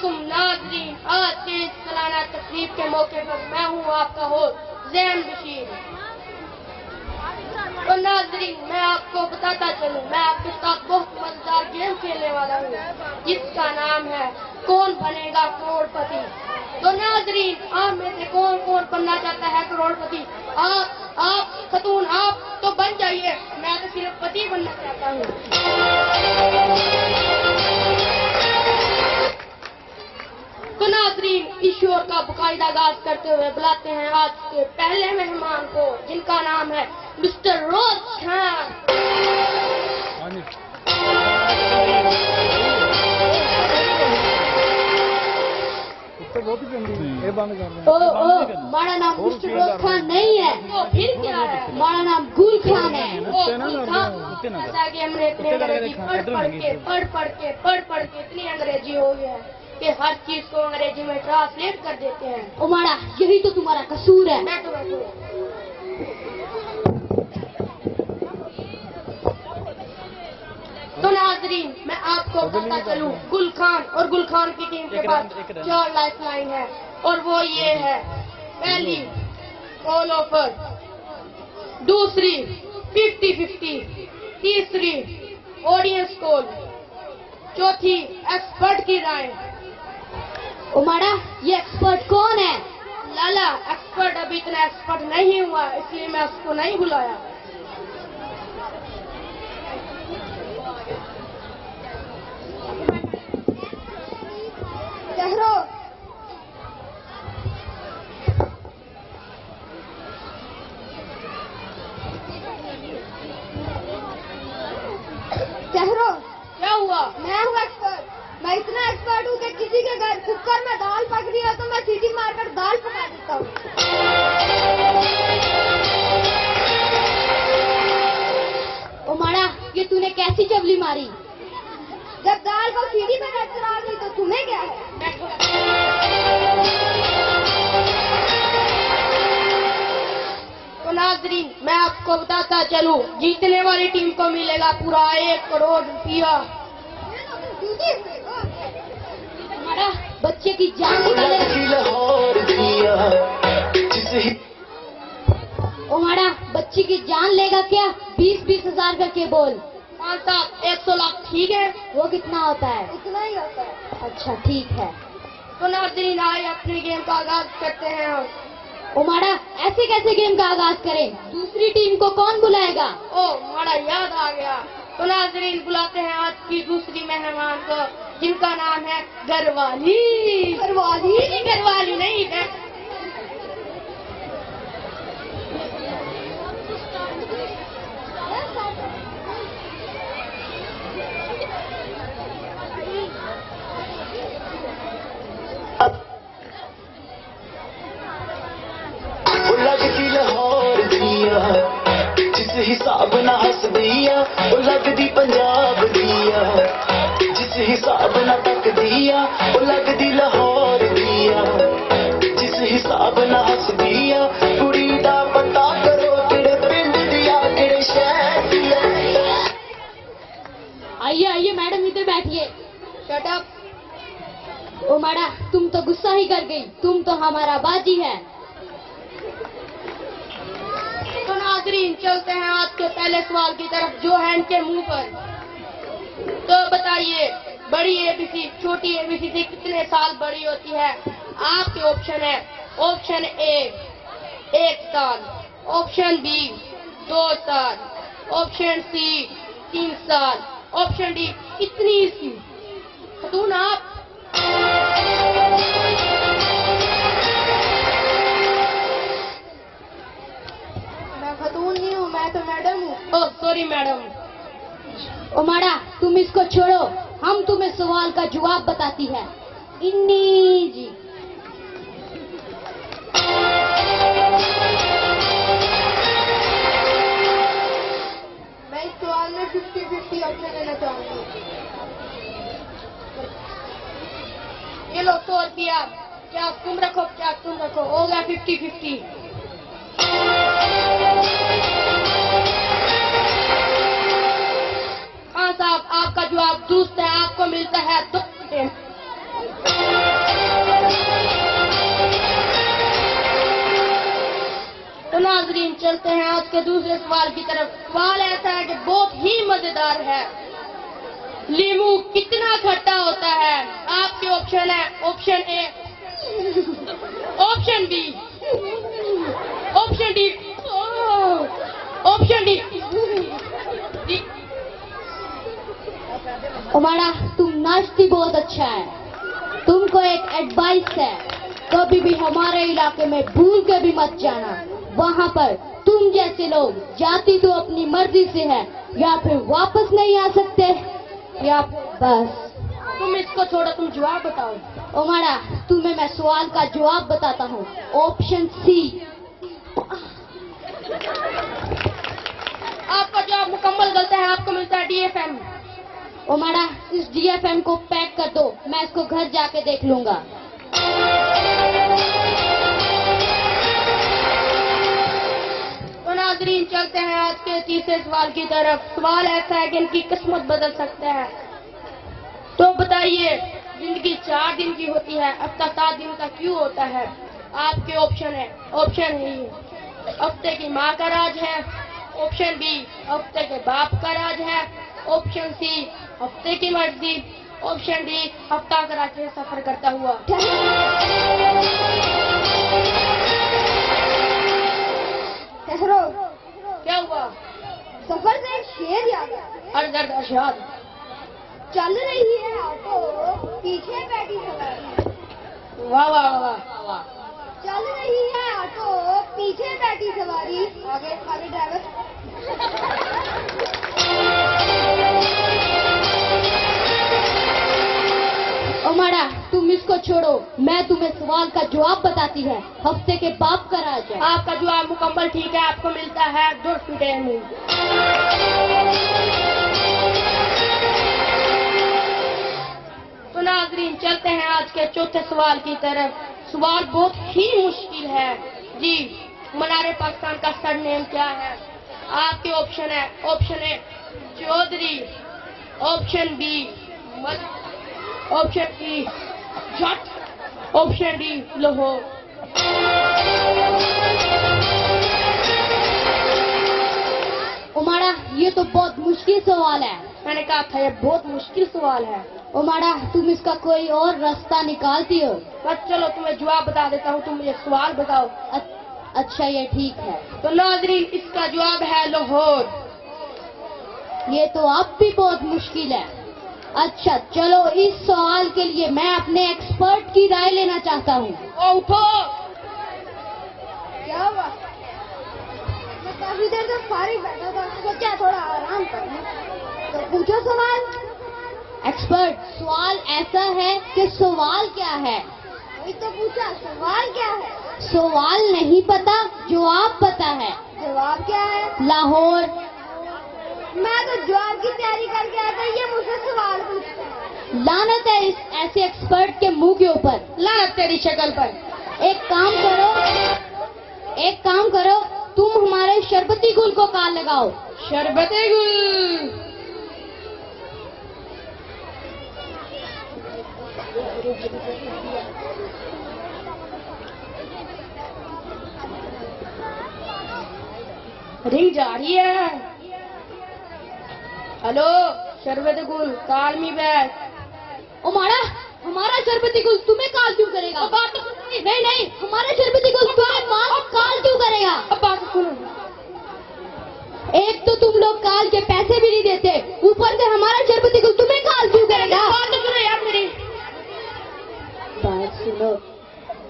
अस्सलामुअलैकुम नाज़रीन, आज के इस सालाना तकरीब के मौके पर मैं हूँ आपका होस्ट ज़ैन बशीर। तो नाज़रीन, मैं आपको बताता चलूँ, मैं आपके साथ बहुत मजेदार गेम खेलने वाला हूँ जिसका नाम है कौन बनेगा करोड़पति। तो नाज़रीन, आप में से कौन कौन बनना चाहता है करोड़पति? आप खतून आप तो बन जाइए, मैं तो सिर्फ पति बनना चाहता हूँ। तो नाज़रीन, इस शोर का बाकायदा आगाज करते हुए बुलाते हैं आज के पहले मेहमान को, जिनका नाम है मिस्टर रोज खान। हमारा नाम मिस्टर रोज खान नहीं है, तो फिर क्या है? हमारा नाम गुल खान है। जैसा कि हमने इतनी अंग्रेजी पढ़ के इतनी अंग्रेजी हो गया है कि हर चीज को अंग्रेजी में ट्रांसलेट कर देते हैं। हमारा यही तो तुम्हारा कसूर है। बैठो। तो नाज़रीन, मैं आपको बताता चलूं, गुल खान और गुल खान की टीम के पास 4 लाइफ लाइन है और वो ये है। पहली ऑल ओवर, दूसरी 50-50, तीसरी ऑडियंस कॉल, चौथी एक्सपर्ट की राय। हमारा ये एक्सपर्ट कौन है? लाला एक्सपर्ट अभी इतना एक्सपर्ट नहीं हुआ, इसलिए मैं उसको नहीं बुलाया। चेहरो चेहरो क्या हुआ? मैं हूँ एक्सपर्ट। मैं इतना एक्सपर्ट हूँ कि किसी के घर कुकर में दाल पक रही है तो मैं सीटी मारकर दाल पका देता हूँ। हमारा ये तूने कैसी चबली मारी? जब दाल को सीटी में रख आ गई तो तुम्हें क्या है? तो नाज़रीन, मैं आपको बताता चलूं, जीतने वाली टीम को मिलेगा पूरा 1 करोड़ रुपया। हमारा बच्चे की जान निकालेगा। हमारा बच्ची की जान लेगा क्या? 20-20 हजार करके बोल। 100 लाख ठीक है? वो कितना होता है? इतना ही होता है। अच्छा ठीक है। तो नाज़रीन, आइए अपनी गेम का आगाज करते हैं हम। हमारा ऐसे कैसे गेम का आगाज करें? दूसरी टीम को कौन बुलाएगा? ओ हमारा याद आ गया। तो नाज़रीन, बुलाते हैं आज की दूसरी मेहमान को, जिनका नाम है घरवाली। घरवाली नहीं है। जिस हिसाब ना हस दिया वो लगदी पंजाब दिया, जिस हिसाब ना तक दिया वो लगदी लाहौर दिया, जिस हिसाब ना हस दिया कुड़ी दा पता करो किड़े पिंड दिया किड़े शहर दिया। आइए मैडम, इधर बैठिए। Shut up. ओ मैडम, तुम तो गुस्सा ही कर गई, तुम तो हमारा बाजी है। तो नाज़रीन, चलते हैं आज के पहले सवाल की तरफ, जो हैंड के मुंह पर। तो बताइए, बड़ी एबीसी छोटी एबीसी से कितने साल बड़ी होती है? आपके ऑप्शन है, ऑप्शन ए 1 साल, ऑप्शन बी 2 साल, ऑप्शन सी 3 साल, ऑप्शन डी इतनी सी। खतून आप। खतून नहीं हूँ, मैं तो मैडम हूँ। Oh sorry madam. ओमाड़ा, तुम इसको छोड़ो, हम तुम्हें सवाल का जवाब बताती है। इन्नी जी। मैं इस सवाल में 50-50 ऑप्शन देना चाहूंगी। ये लो 100 रुपया, क्या तुम रखो, हो गया 50-50। हाँ साहब, आपका जवाब दुरुस्त है, आपको मिलता है 2 घंटे। के दूसरे सवाल की तरफ। सवाल ऐसा है कि बहुत ही मजेदार है। लीमू कितना खट्टा होता है? आपके ऑप्शन है option A, option B, option D, option D. उमाड़ा, तुम नाचती बहुत अच्छा है। तुमको एक एडवाइस है, कभी भी हमारे इलाके में भूल के भी मत जाना। वहाँ पर तुम जैसे लोग जाती तो अपनी मर्जी से है, या फिर वापस नहीं आ सकते, या बस। तुम इसको छोड़ो, तुम जवाब बताओ। उमाड़ा, तुम्हें मैं सवाल का जवाब बताता हूँ। Option C. आपका जवाब मुकम्मल गलत है। आपको मिलता है DFM। उमाड़ा, इस DFM को पैक कर दो, मैं इसको घर जाके देख लूंगा। तो नाज़रीन, चलते हैं आज के तीसरे सवाल की तरफ। सवाल ऐसा है कि इनकी किस्मत बदल सकते हैं। तो बताइए, जिंदगी 4 दिन की होती है, हफ्ता 7 दिन का क्यों होता है? आपके ऑप्शन है ऑप्शन ए, हफ्ते की माँ का राज है, ऑप्शन बी, हफ्ते के बाप का राज है, ऑप्शन सी, हफ्ते की मर्जी, ऑप्शन डी, हफ्ता कराची से सफर करता हुआ। ठहरो, क्या हुआ? सफर से एक शेर याद आया। अर्ज अशाद। चल रही है ऑटो, पीछे बैठी सवारी। वाह वाह वाह वाह। चल रही है ऑटो, पीछे बैठी सवारी, आगे खाली ड्राइवर। उमाड़ा, तुम इसको छोड़ो, मैं तुम्हें सवाल का जवाब बताती है। हफ्ते के बाप का राज है। आपका जवाब मुकम्मल ठीक है। आपको मिलता है 2 फीटे मुंह। तो नाज़रीन, चलते हैं आज के चौथे सवाल की तरफ। सवाल बहुत ही मुश्किल है जी। मनारे पाकिस्तान का सरनेम क्या है? आपके ऑप्शन है option A, Chaudhary, option B, option E, Jat, option D, Lahore. उमाड़ा, ये तो बहुत मुश्किल सवाल है। मैंने कहा था ये बहुत मुश्किल सवाल है। उमाड़ा, तुम इसका कोई और रास्ता निकालती हो? बस चलो, तुम्हें जवाब बता देता हूँ, तुम मुझे सवाल बताओ। अच्छा, ये ठीक है। तो नाज़रीन, इसका जवाब है लाहौर। ये तो अब भी बहुत मुश्किल है। अच्छा चलो, इस सवाल के लिए मैं अपने एक्सपर्ट की राय लेना चाहता हूँ। उठो। क्या हुआ? मैं काफी देर तक फारिग बैठा था, सोचा थोड़ा आराम कर लूं। तो पूछो सवाल। एक्सपर्ट, सवाल ऐसा है कि सवाल क्या है? वही तो पूछा, सवाल क्या है? सवाल नहीं पता, जवाब पता है। जवाब क्या है? लाहौर। मैं तो जवाब की तैयारी करके आया था, ये मुझसे सवाल पूछते हैं। लानत है इस ऐसे एक्सपर्ट के मुंह के ऊपर। लानत तेरी शक्ल पर। एक काम करो, तुम हमारे शरबती गुल को कान लगाओ। शरबते गुल। रिंग जा रही है। हेलो, शरबते गुल, कॉल मी बैक। हमारा शरबती गुल तुम्हें कॉल क्यों करेगा? बात तो सुनो। नहीं, हमारा शरबती गुल तुम्हें कॉल क्यों करेगा? अब बात सुनो। एक तो तुम लोग काल के पैसे भी नहीं देते, ऊपर से हमारा शरबती गुल तुम्हें काल क्यों करेगा? बात तो सुनो यार मेरी। बात सुनो,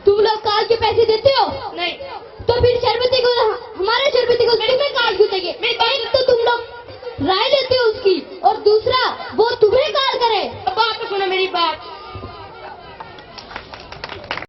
तुम लोग काल के पैसे देते हो? नहीं। तो फिर शरबती गुल, हमारे शरबती गुल तुम्हें काल क्यों देंगे? एक तो तुम